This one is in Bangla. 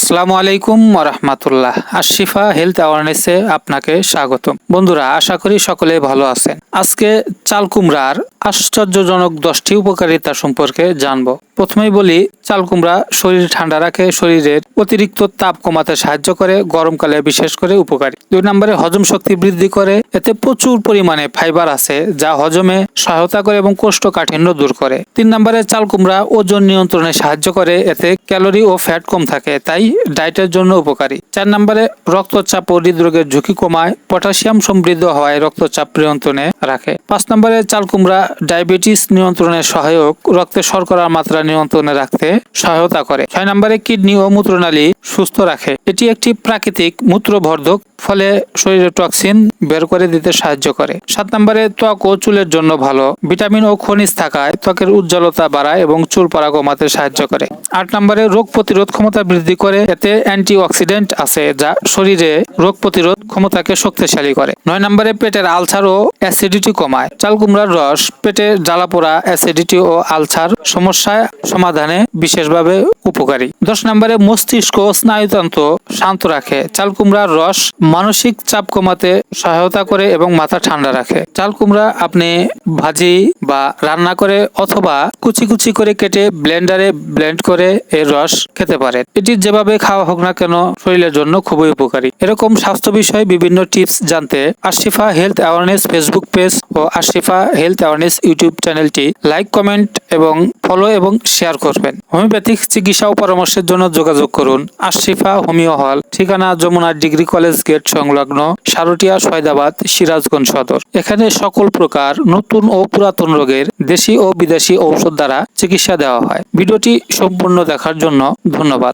আসসালামু আলাইকুম ওয়া রাহমাতুল্লাহ। আশিফা হেলথ অ্যাওয়ারনেসে আপনাকে স্বাগতম। বন্ধুরা, আশা করি সকলে ভালো আছেন। আজকে চাল কুমড়ার আশ্চর্যজনক 10টি উপকারিতা সম্পর্কে জানবো। প্রথমেই বলি, চাল কুমড়া শরীর ঠান্ডা রাখে, শরীরের অতিরিক্ত তাপ কমাতে সাহায্য করে, গরমকালে বিশেষ করে উপকারী। 2 নম্বরে হজম শক্তি বৃদ্ধি করে, এতে প্রচুর পরিমাণে ফাইবার আছে যা হজমে সহায়তা করে এবং কোষ্ঠকাঠিন্য দূর করে। 3 নম্বরে চাল কুমড়া ওজন নিয়ন্ত্রণে সাহায্য করে, এতে ক্যালোরি ও ফ্যাট কম থাকে, তাই ডায়েটের জন্য উপকারী। 4 নম্বরে রক্তচাপ ও হৃদরোগের ঝুঁকি কমায়, পটাশিয়াম সমৃদ্ধ হওয়ায় রক্তচাপ নিয়ন্ত্রণে রাখে। 5 নম্বরে চাল কুমড়া ডায়াবেটিস নিয়ন্ত্রণে সহায়ক, রক্তে শর্করার মাত্রা নিয়ন্ত্রণে রাখতে সহায়তা করে। 6 নম্বরে কিডনি ও মূত্রনালী সুস্থ রাখে, এটি একটি প্রাকৃতিক মূত্রবর্ধক, ফলে শরীরে টক্সিন বের করে দিতে সাহায্য করে। 7 নম্বরে ত্বক ও চুলের জন্য ভালো, ভিটামিন ও খনিজ থাকায় ত্বকের উজ্জ্বলতা বাড়ায় এবং চুল পড়া কমাতে সাহায্য করে। 8 নম্বরে রোগ প্রতিরোধ ক্ষমতা বৃদ্ধি করে, এতে অ্যান্টিঅক্সিডেন্ট আছে যা শরীরে রোগ প্রতিরোধ ক্ষমতাকে শক্তিশালী করে। 9 নম্বরে পেটের আলসার ও অ্যাসিডিটি কমায়, চাল কুমড়ার রস পেটে জ্বালাপোড়া, অ্যাসিডিটি ও আলসার সমস্যা সমাধানে বিশেষভাবে উপকারী। 10 নম্বরে মস্তিষ্ক ও স্নায়ুতন্ত্র শান্ত রাখে, চাল কুমড়ার রস মানসিক চাপ কমাতে সহায়তা করে এবং মাথা ঠান্ডা রাখে। চাল কুমড়া আপনি ভাজি বা রান্না করে অথবা কুচি কুচি করে কেটে ব্লেন্ডারে ব্লেন্ড করে এর রস খেতে পারেন। এটি যেভাবে খাওয়া হোক না কেন শরীরের জন্য খুবই উপকারী। এরকম স্বাস্থ্য বিষয়ে বিভিন্ন টিপস জানতে Ashifa health awareness Facebook page ও আশিফা হেলথ অ্যাওয়ারনেস ইউটিউব চ্যানেলটি লাইক, কমেন্ট এবং ফলো এবং শেয়ার করবেন। হোমিওপ্যাথিক চিকিৎসা ও পরামর্শের জন্য যোগাযোগ করুন আশিফা হোমিও হল, ঠিকানা যমুনা ডিগ্রি কলেজ গেট সংলগ্ন, সারুটিয়া, সয়দাবাদ, সিরাজগঞ্জ সদর। এখানে সকল প্রকার নতুন ও পুরাতন রোগের দেশি ও বিদেশি ঔষধ দ্বারা চিকিৎসা দেওয়া হয়। ভিডিওটি সম্পূর্ণ দেখার জন্য ধন্যবাদ।